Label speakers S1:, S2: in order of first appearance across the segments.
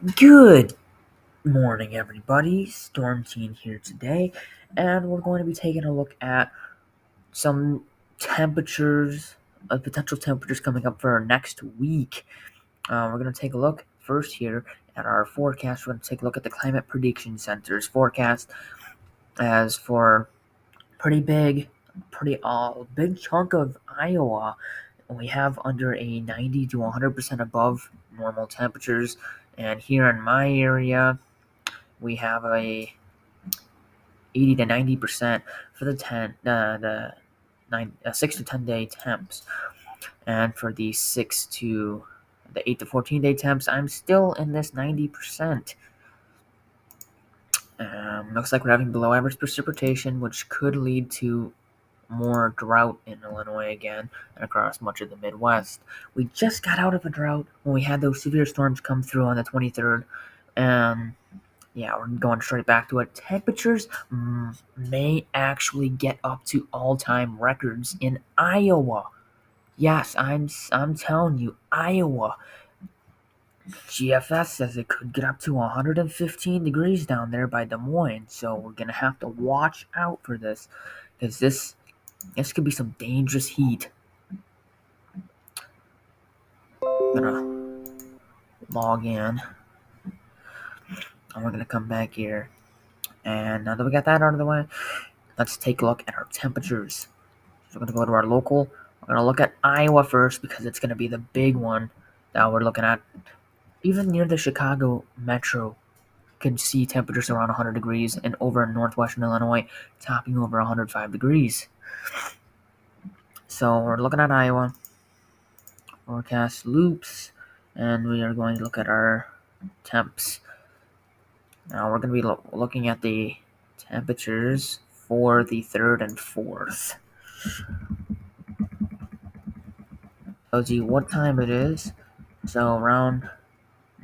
S1: Good morning, everybody. Storm Team here today, and we're going to be taking a look at some temperatures, potential temperatures coming up for our next week. We're going to take a look first here at our forecast. We're going to take a look at the Climate Prediction Center's forecast as for big chunk of Iowa. We have under a 90 to 100% above normal temperatures, and here in my area, we have a 80 to 90% for the 6 to 10 day temps, and for the 8 to 14 day temps, I'm still in this 90%. Looks like we're having below average precipitation, which could lead to more drought in Illinois again and across much of the Midwest. We just got out of a drought when we had those severe storms come through on the 23rd, and yeah, we're going straight back to it. Temperatures may actually get up to all-time records in Iowa. Yes, I'm telling you, Iowa. GFS says it could get up to 115 degrees down there by Des Moines, so we're gonna have to watch out for this, because this could be some dangerous heat. I'm gonna log in, and we're gonna come back here. And now that we got that out of the way, let's take a look at our temperatures. So we're going to go to our local. We're going to look at Iowa first because it's going to be the big one that we're looking at. Even near the Chicago metro, you can see temperatures around 100 degrees, and over in northwestern Illinois, topping over 105 degrees. So we're looking at Iowa. Forecast loops, and we are going to look at our temps. Now we're going to be looking at the temperatures for the 3rd and 4th. Tells you what time it is. So around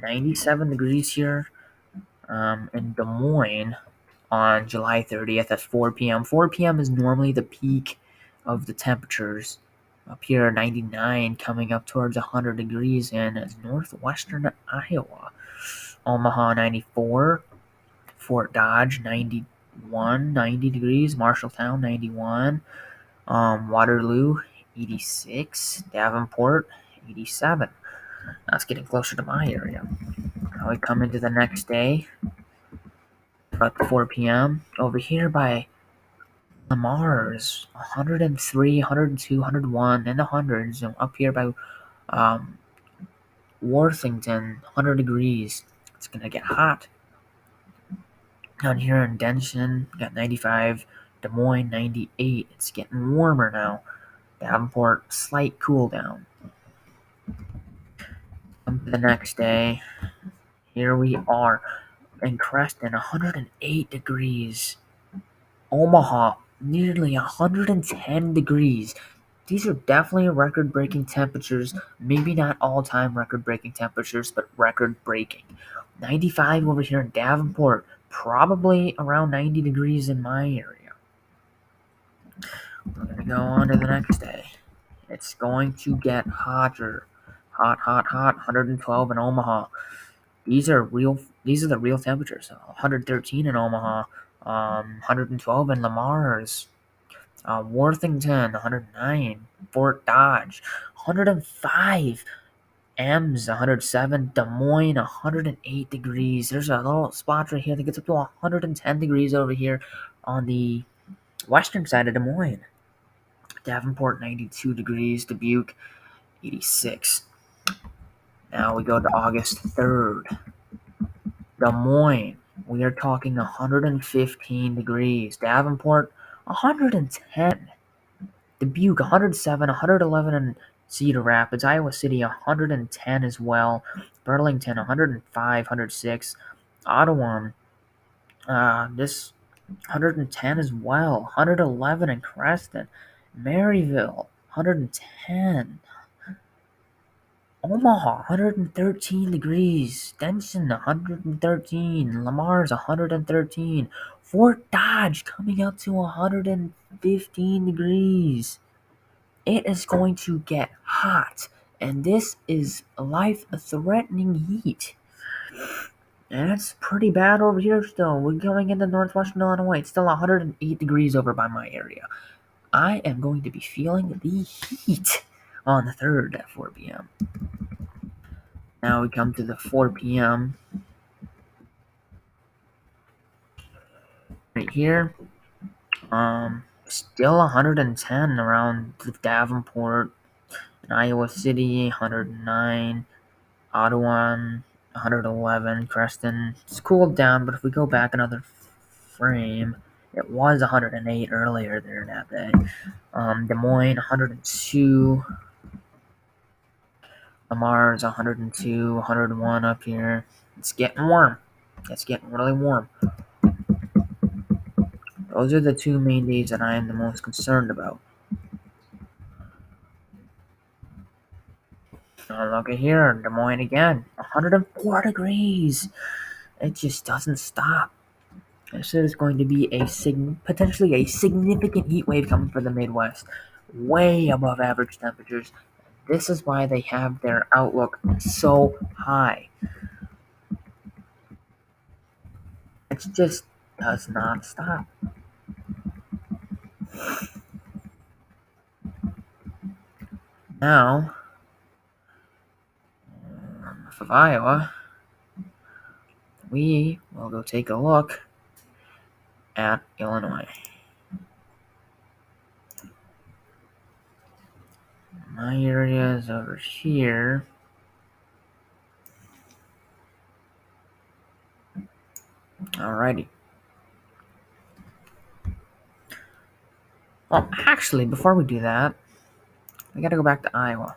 S1: 97 degrees here in Des Moines on July 30th at 4 p.m. 4 p.m. is normally the peak of the temperatures. Up here, 99, coming up towards 100 degrees in northwestern Iowa. Omaha, 94. Fort Dodge, 91, 90 degrees. Marshalltown, 91. Waterloo, 86. Davenport, 87. That's getting closer to my area. Now we come into the next day, about 4 p.m. Over here by Lamar's, 103, 102, 101, in the hundreds. And up here by Worthington, 100 degrees. It's going to get hot. Down here in Denison, got 95. Des Moines, 98. It's getting warmer now. Davenport, slight cool down. The next day, here we are in Creston, 108 degrees. Omaha, nearly 110 degrees. These are definitely record-breaking temperatures. Maybe not all-time record-breaking temperatures, but record-breaking. 95 over here in Davenport, probably around 90 degrees in my area. We're going to go on to the next day. It's going to get hotter. Hot, 112 in Omaha. These are the real temperatures. 113 in Omaha, 112 in Lamar's, Worthington, 109, Fort Dodge, 105, Ems, 107, Des Moines, 108 degrees. There's a little spot right here that gets up to 110 degrees over here on the western side of Des Moines. Davenport, 92 degrees. Dubuque, 86. Now we go to August 3rd. Des Moines, we are talking 115 degrees. Davenport, 110. Dubuque, 107, 111 in Cedar Rapids. Iowa City, 110 as well. Burlington, 105, 106. Ottawa, this 110 as well. 111 in Creston. Maryville, 110. Omaha, 113 degrees. Denison, 113. Lamar's, 113. Fort Dodge coming up to 115 degrees. It is going to get hot, and this is life-threatening heat. And it's pretty bad over here still. We're going into northwestern Illinois. It's still 108 degrees over by my area. I am going to be feeling the heat on the 3rd at 4 p.m. Now we come to the 4 p.m. right here. Still 110 around the Davenport, in Iowa City, 109, Ottawa, 111, Creston. It's cooled down, but if we go back another frame, it was 108 earlier there that day. Des Moines, 102. Lamar's 102, 101 up here. It's getting warm. It's getting really warm. Those are the two main days that I am the most concerned about. Now look at here, Des Moines again, 104 degrees. It just doesn't stop. This is going to be potentially a significant heat wave coming for the Midwest, way above average temperatures. This is why they have their outlook so high. It just does not stop. Now, of Iowa, we will go take a look at Illinois. My area is over here. Alrighty. Well, actually, before we do that, we gotta go back to Iowa.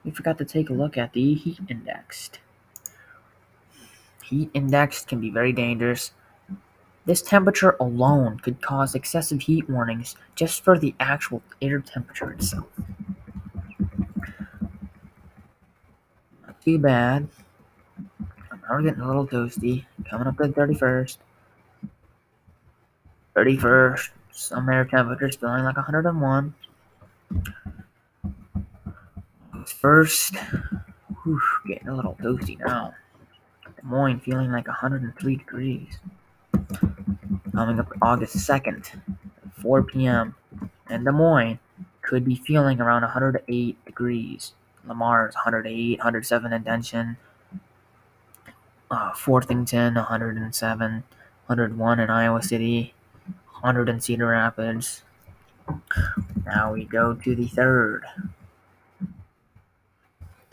S1: We forgot to take a look at the heat index. Heat index can be very dangerous. This temperature alone could cause excessive heat warnings just for the actual air temperature itself. Not too bad. We're getting a little toasty. Coming up to the 31st. 31st. Some air temperatures feeling like 101. First, getting a little toasty now. Des Moines feeling like 103 degrees. Coming up August 2nd, 4 p.m. in Des Moines, could be feeling around 108 degrees. Lamar's 108, 107 in Denton, Forthington 107, 101 in Iowa City, 100 in Cedar Rapids. Now we go to the 3rd.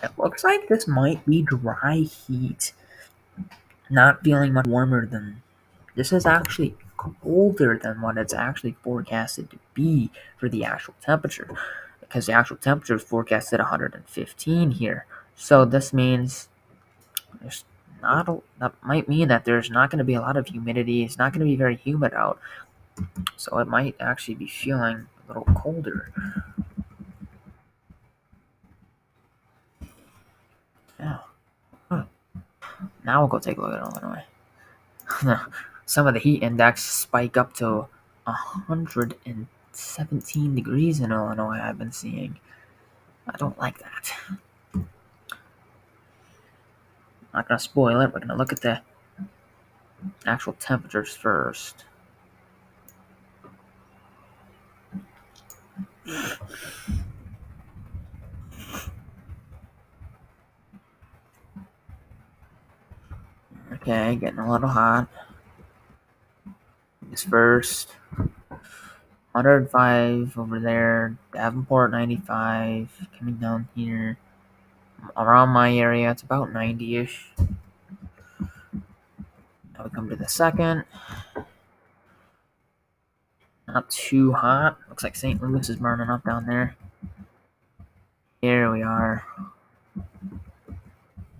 S1: It looks like this might be dry heat. Not feeling much warmer than. This is actually colder than what it's actually forecasted to be for the actual temperature. Because the actual temperature is forecasted 115 here. So this means that might mean that there's not going to be a lot of humidity. It's not going to be very humid out. So it might actually be feeling a little colder. Yeah. Now we'll go take a look at Illinois. Some of the heat index spike up to 117 degrees in Illinois, I've been seeing. I don't like that. Not going to spoil it. We're going to look at the actual temperatures first. Okay, getting a little hot. This first. 105 over there. Davenport 95. Coming down here. Around my area, it's about 90-ish. Now we come to the 2nd. Not too hot. Looks like St. Louis is burning up down there. Here we are.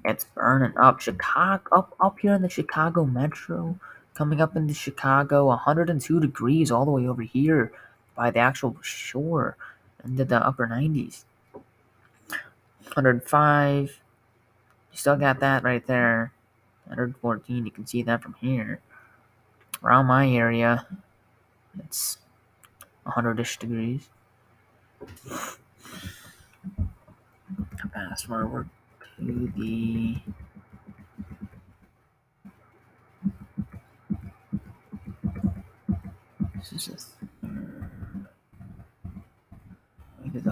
S1: It's burning up. Chicago, up here in the Chicago metro, coming up into Chicago, 102 degrees all the way over here by the actual shore, into the upper 90s. 105. You still got that right there. 114. You can see that from here. Around my area, it's 100-ish degrees. Fast forward to the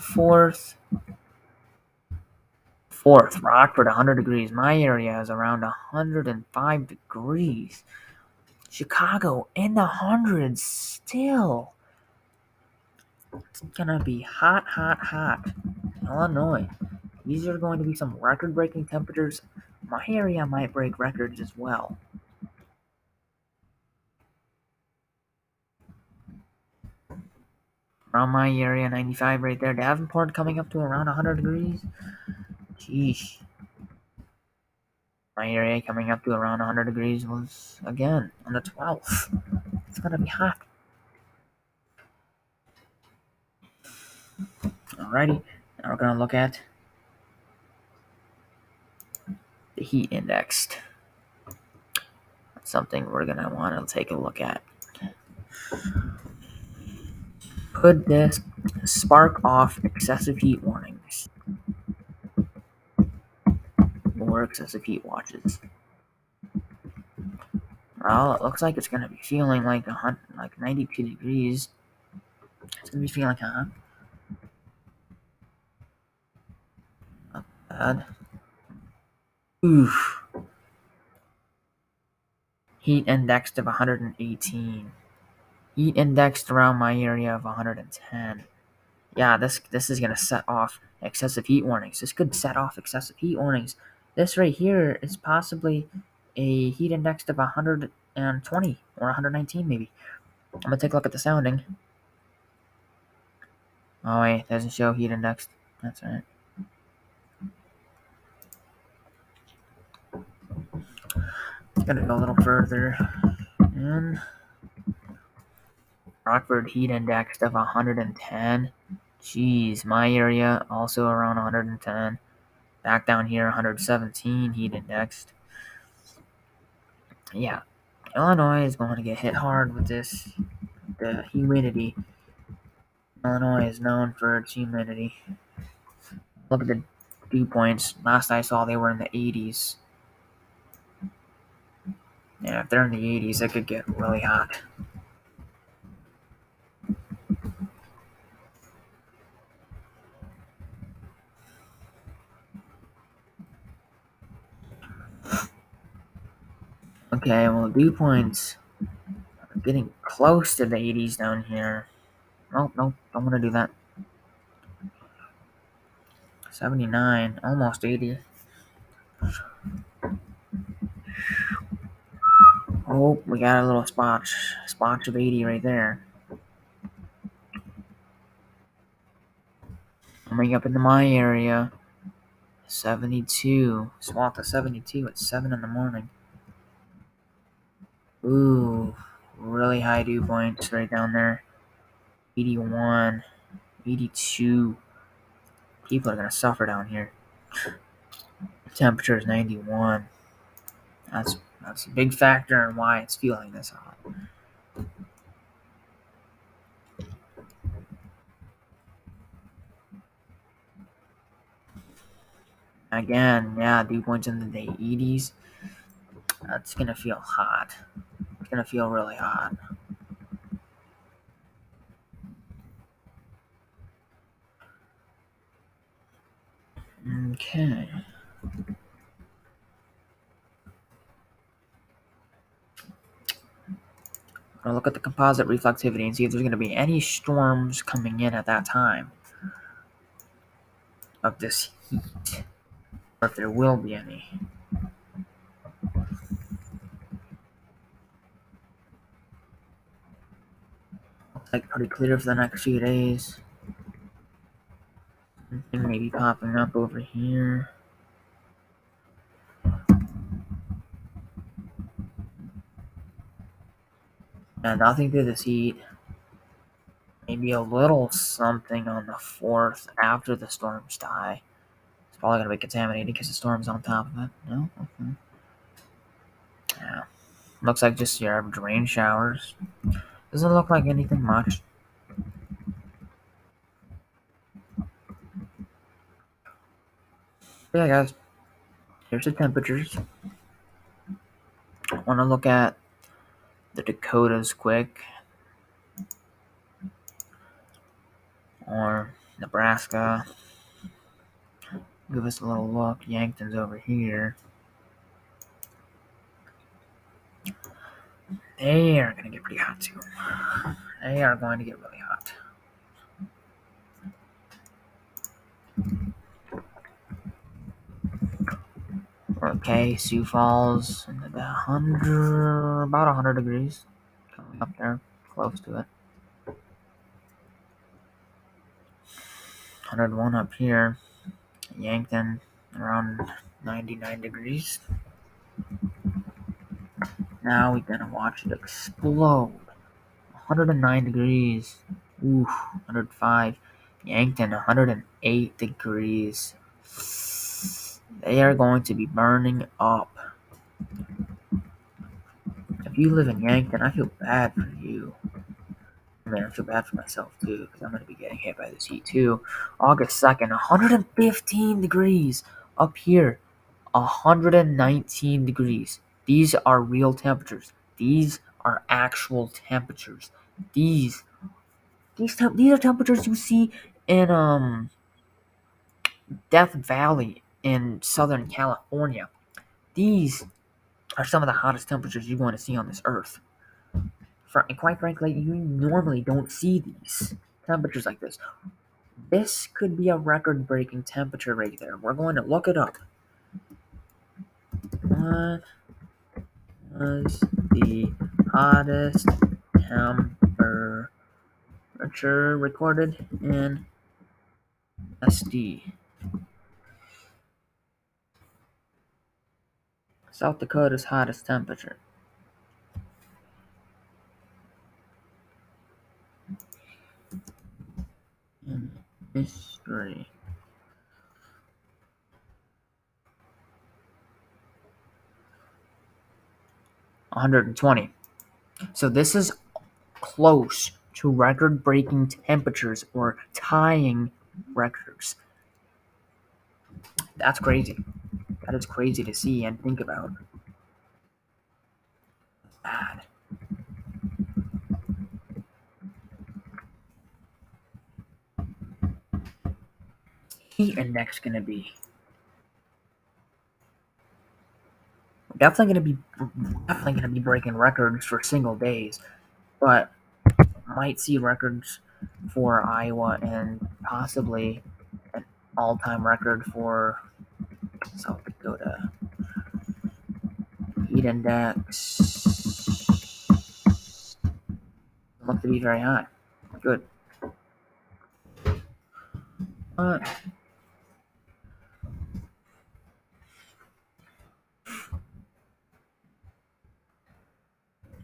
S1: 4th. 4th, Rockford, 100 degrees. My area is around 105 degrees. Chicago in the hundreds still. It's gonna be hot, hot, hot. Illinois. These are going to be some record-breaking temperatures. My area might break records as well. Around my area, 95 right there. Davenport coming up to around 100 degrees. Sheesh. My area coming up to around 100 degrees was, again, on the 12th. It's gonna be hot. Alrighty, now we're gonna look at the heat index. That's something we're gonna want to take a look at. Could this spark off excessive heat warnings or excessive heat watches? Well, it looks like it's gonna be feeling like 92 degrees. It's gonna be feeling hot. Not bad. Oof. Heat indexed of 118. Heat indexed around my area of 110. Yeah, this is gonna set off excessive heat warnings. This could set off excessive heat warnings. This right here is possibly a heat index of 120 or 119 maybe. I'm gonna take a look at the sounding. Oh wait, it doesn't show heat indexed. That's right. Gonna go a little further. And Rockford heat indexed of 110. Jeez, my area also around 110. Back down here, 117 heat indexed. Yeah, Illinois is going to get hit hard with this. The humidity. Illinois is known for its humidity. Look at the dew points. Last I saw, they were in the 80s. Yeah, if they're in the 80s, it could get really hot. Okay, well, the dew points are getting close to the 80s down here. Nope, don't want to do that. 79, almost 80. Oh, we got a little spot of 80 right there. Coming up into my area, 72. Swat to 72 at 7 in the morning. Ooh, really high dew points right down there. 81, 82. People are gonna suffer down here. Temperature is 91. That's a big factor in why it's feeling this hot. Again, yeah, dew points in the 80s. That's gonna feel hot. It's gonna feel really hot. Okay. I'm gonna look at the composite reflectivity and see if there's gonna be any storms coming in at that time of this heat, or if there will be any. Looks like pretty clear for the next few days. Something maybe popping up over here. And nothing to this heat. Maybe a little something on the 4th after the storms die. It's probably gonna be contaminated because the storm's on top of it. No? Okay. Yeah. Looks like just your average rain showers. Doesn't look like anything much. But yeah, guys. Here's the temperatures. I want to look at the Dakotas quick. Or Nebraska. Give us a little look. Yankton's over here. They are going to get pretty hot too. They are going to get really hot. Okay, Sioux Falls, about 100 degrees. Coming up there, close to it. 101 up here. Yankton, around 99 degrees. Now we're gonna watch it explode. 109 degrees. Oof, 105. Yankton, 108 degrees. They are going to be burning up. If you live in Yankton, I feel bad for you. I mean, I feel bad for myself too, because I'm going to be getting hit by this heat too. August 2nd, 115 degrees. Up here, 119 degrees. These are real temperatures. These are actual temperatures. These are temperatures you see in Death Valley in Southern California. These are some of the hottest temperatures you're going to see on this earth. And quite frankly, you normally don't see these temperatures like this. This could be a record-breaking temperature right there. We're going to look it up. What was the hottest temperature recorded in SD? South Dakota's hottest temperature. In history. $120. So this is close to record-breaking temperatures or tying records. That's crazy. That is crazy to see and think about. Bad. Heat index gonna be definitely gonna be breaking records for single days, but might see records for Iowa and possibly an all-time record for South Dakota. Heat index looks to be very high. Good.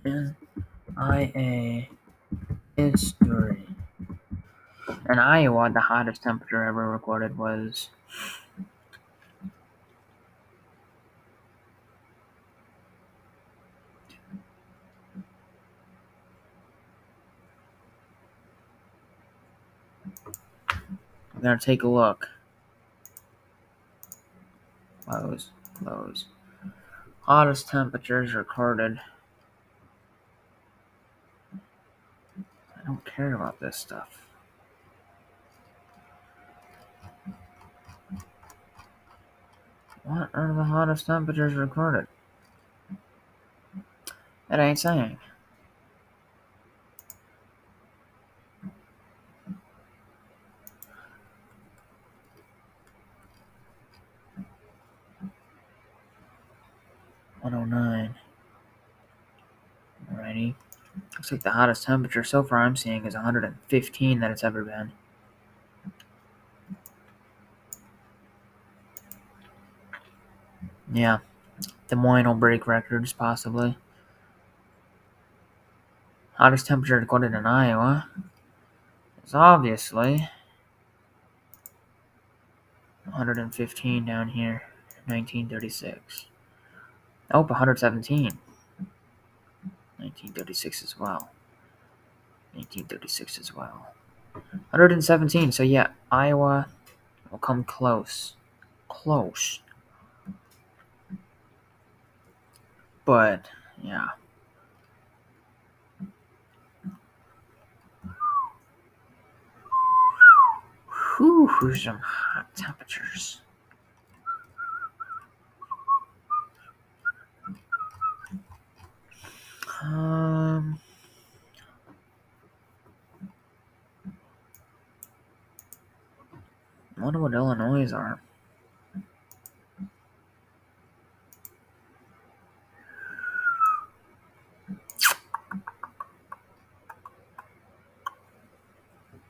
S1: In IA history. In Iowa, the hottest temperature ever recorded was I'm gonna take a look. Close. Hottest temperatures recorded. I don't care about this stuff. What are the hottest temperatures recorded? It ain't saying. $109. Alrighty. Looks like the hottest temperature so far I'm seeing is 115 that it's ever been. Yeah. Des Moines will break records, possibly. Hottest temperature recorded in Iowa is obviously 115 down here. 1936. Oh, 117. 1936 as well. 1936 as well. 117. So yeah, Iowa will come close. Close. But yeah. cruise some hot temperatures. Um, I wonder what Illinois are.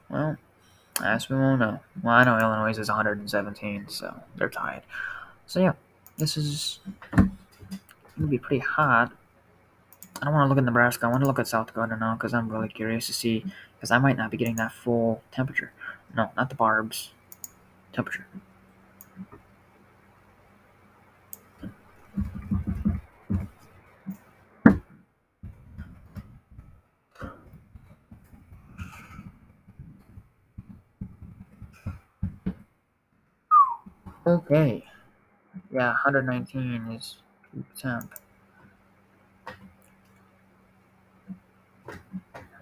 S1: Well, I guess we won't know. Well, I know Illinois is 117, so they're tied. So yeah, this is gonna be pretty hot. I don't want to look at Nebraska. I want to look at South Dakota now because I'm really curious to see because I might not be getting that full temperature. No, not the barbs. Temperature. Okay. Yeah, 119 is temp.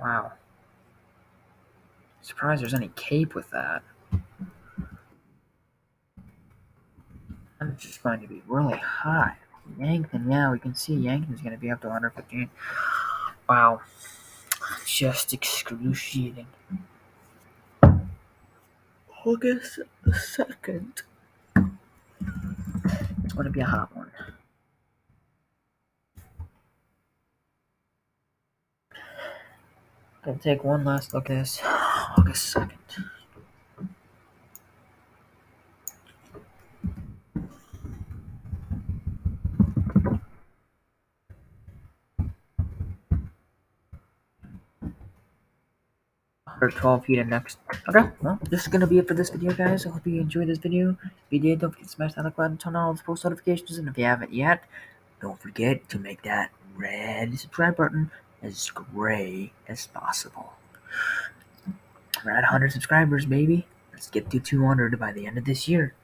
S1: Wow. Surprised there's any cape with that. And it's just going to be really hot. Yankton, yeah, we can see Yankton's going to be up to 115. Wow. Just excruciating. August 2nd. It's going to be a hot one. Gonna take one last look at this. August 2nd. Or 12 feet index. Okay, well, this is gonna be it for this video, guys. I hope you enjoyed this video. If you did, don't forget to smash that like button, turn on all the post notifications, and if you haven't yet, don't forget to make that red subscribe button as gray as possible. We're at 100 subscribers, baby. Let's get to 200 by the end of this year.